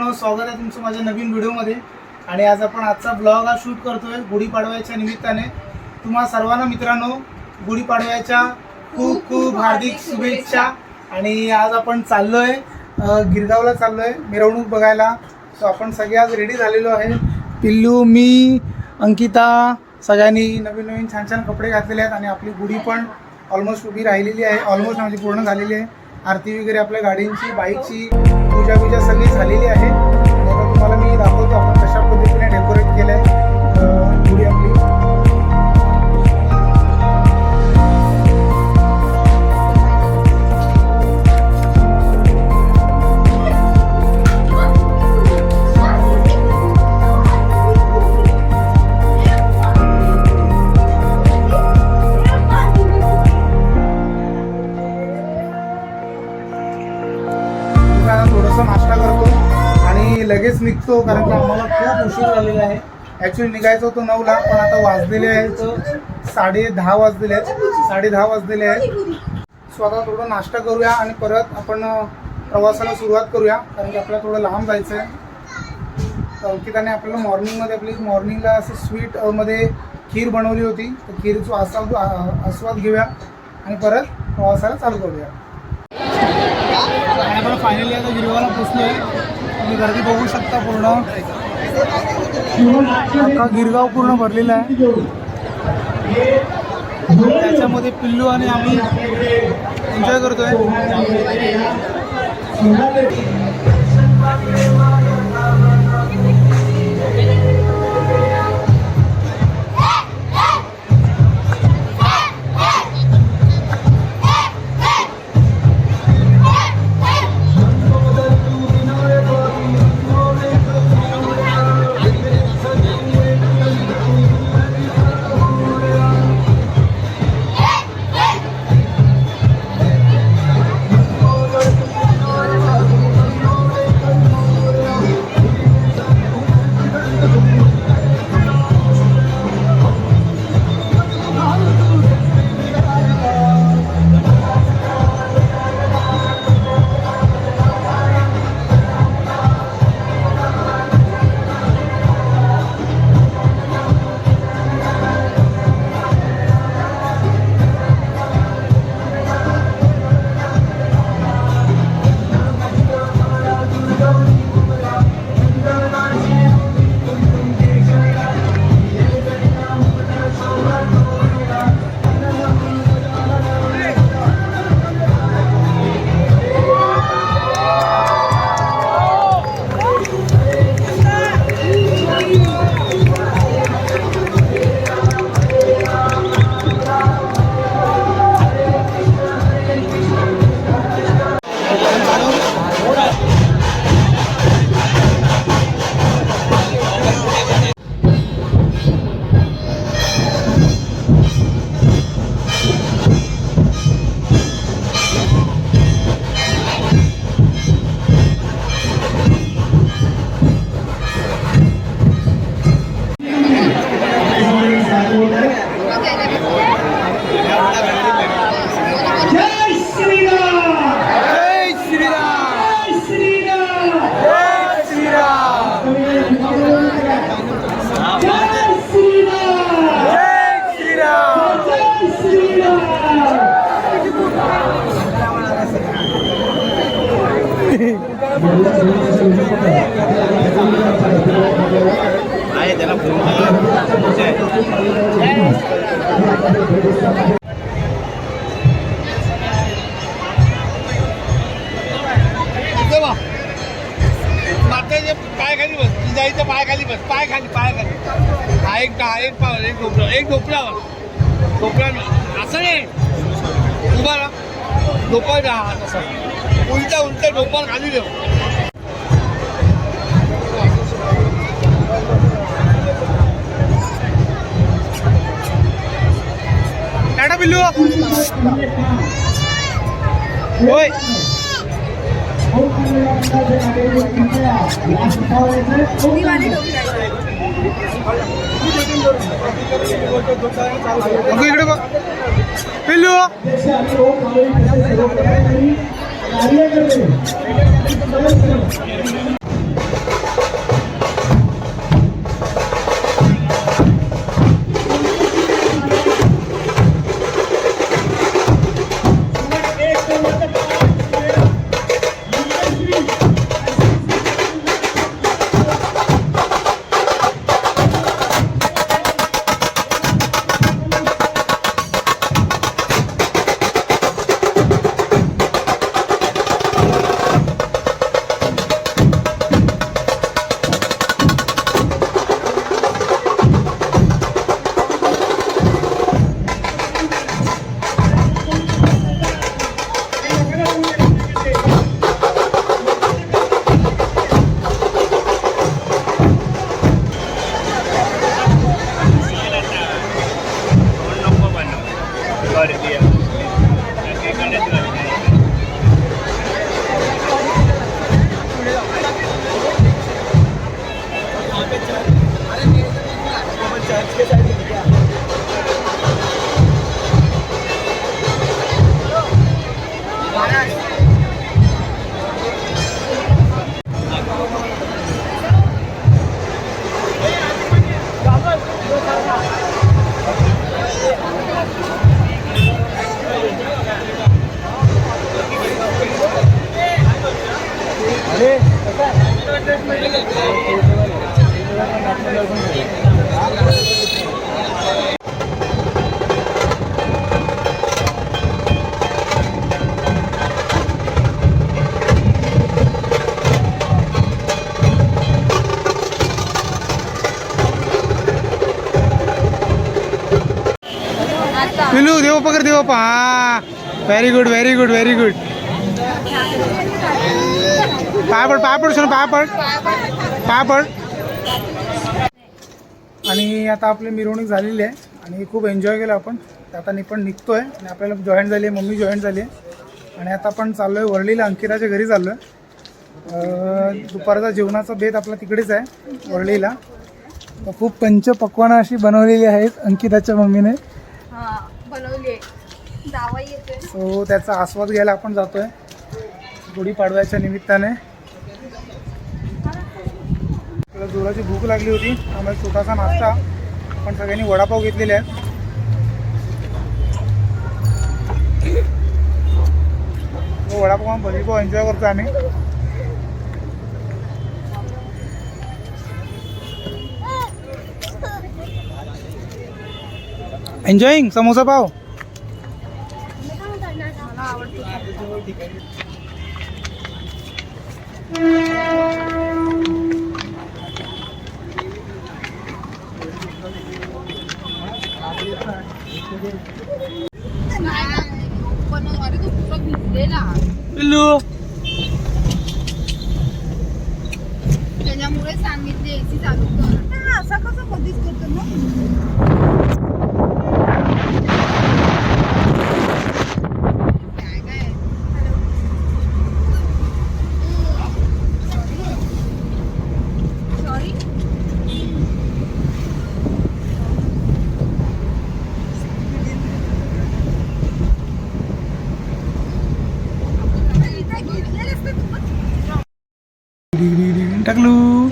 मित्रांनो, स्वागत आहे तुमचं माझ्या नवीन व्हिडिओमध्ये। आणि आज आपण आजचा ब्लॉग हा शूट करतोय गुढीपाडव्याच्या निमित्ताने। तुम्हा सर्वांना मित्रांनो गुढीपाडव्याच्या खूप खूप हार्दिक शुभेच्छा। आणि आज आपण चाललोय गिरगावला, चाललोय मिरवणूक बघायला। सो आपण सगळे आज रेडी झालेलो आहे। पिल्लू, मी, अंकिता सगळ्यांनी नवीन नवीन छान छान कपडे घातलेले आहेत आणि आपली गुढी पण ऑलमोस्ट उभी राहिलेली आहे, ऑलमोस्ट म्हणजे पूर्ण झालेली आहे। आरती वगैरे आपल्या गाडींची, बाईकची पूजा सगळी झालेली आहे। आता तुम्हाला मी दाखवतो आपण कशा पद्धतीने डेकोरेट केलं आहे गुढी आपली। थोडंसं नाश्ता करतो आणि लगेच निघतो, कारण की आम्हाला खूप उशीर झालेला आहे। ॲक्च्युली निघायचं होतं 9ला, पण आता वाजलेले आहेत 10:30 वाजलेले आहेत, 10:30 वाजलेले आहेत। सो आता थोडं नाश्ता करूया आणि परत आपण प्रवासाला सुरुवात करूया, कारण की आपल्याला थोडं लांब जायचं आहे। अंकिताने आपल्याला मॉर्निंगला असं स्वीटमध्ये खीर बनवली होती, तर खीरचा आस्वाद घेऊया आणि परत प्रवासाला चालू करूया। आणि आपण फायनली आता गिरगावला पोचलोय। तुम्ही गर्दी बघू शकता, पूर्ण अख्खा गिरगाव पूर्ण भरलेला आहे। त्याच्यामध्ये पिल्लू आणि आम्ही एन्जॉय करतोय। पाय खाली बस, जायचं पाय खाली बस, पाय खाली एक ढोपळावर असं नाही, उभा राहा, ढोपळ राहा तसं उलटा ढोपळ खाली देऊ। टाटा पिल्लू, होय इकडे बघ पिल्लू। पिलू देव पकड देव पा हा very good very good very good. पापड पापड सुन पापड पापड. आणि आता आपली मिरवणूक झालेली आहे आणि खूप एन्जॉय केलं आपण. आता मी पण निघतोय आणि आपल्याला जॉईन झाली आहे, मम्मी जॉईन झाली आहे आणि आता आपण चाललो आहे वरळीला, अंकिताच्या घरी चाललो आहे. दुपारचा जेवणाचा बेत आपला तिकडेच आहे वरळीला. खूप पंचपक्वानं अशी बनवलेली आहेत अंकिताच्या मम्मीने. सो त्याचा आस्वाद घ्यायला आपण जातोय गुढीपाडव्याच्या निमित्ताने. आपल्याला जोराची भूक लागली होती त्यामुळे छोटासा नाश्ता आपण सगळ्यांनी वडापाव घेतलेले आहेत. वडापाव भजीपाव एन्जॉय करतो आम्ही. एन्जॉईंग समोसा पाव. पिल्लू त्याच्यामुळे सांगितले एसी चालू कर. असं कसं कधीच करतो ना. टाकलू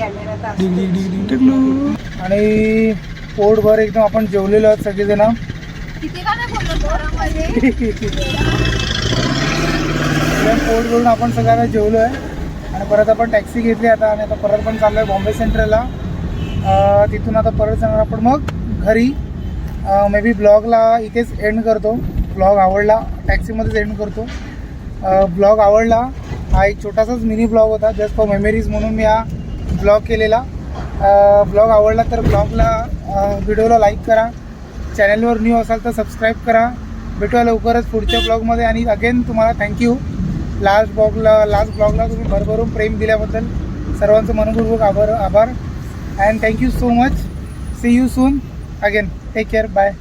टाकलू. आणि पोटभर एकदम आपण जेवलेलो आहोत सगळेजण. पोट भरून आपण सगळ्यांना जेवलो आहे आणि परत आपण टॅक्सी घेतली आता आणि आता परत पण चाललो आहे बॉम्बे सेंट्रलला. तिथून आता परत जाणार आपण मग घरी. मे बी ब्लॉगला इथेच एंड करतो. ब्लॉग आवडला टॅक्सीमध्येच एंड करतो. ब्लॉग आवडला हा एक छोटासाच मिनी ब्लॉग होता जस्ट फॉर मेमरीज म्हणून मी हा ब्लॉग केलेला. ब्लॉग आवडला तर ब्लॉगला व्हिडिओला लाईक करा. चॅनलवर न्यू असाल तर सबस्क्राईब करा. भेटूया लवकरच पुढच्या ब्लॉगमध्ये. आणि अगेन तुम्हाला थँक्यू. लास्ट ब्लॉगला तुम्ही भरभरून प्रेम दिल्याबद्दल सर्वांचं मनपूर्वक आभार and thank you so much. See you soon again. Take care. Bye.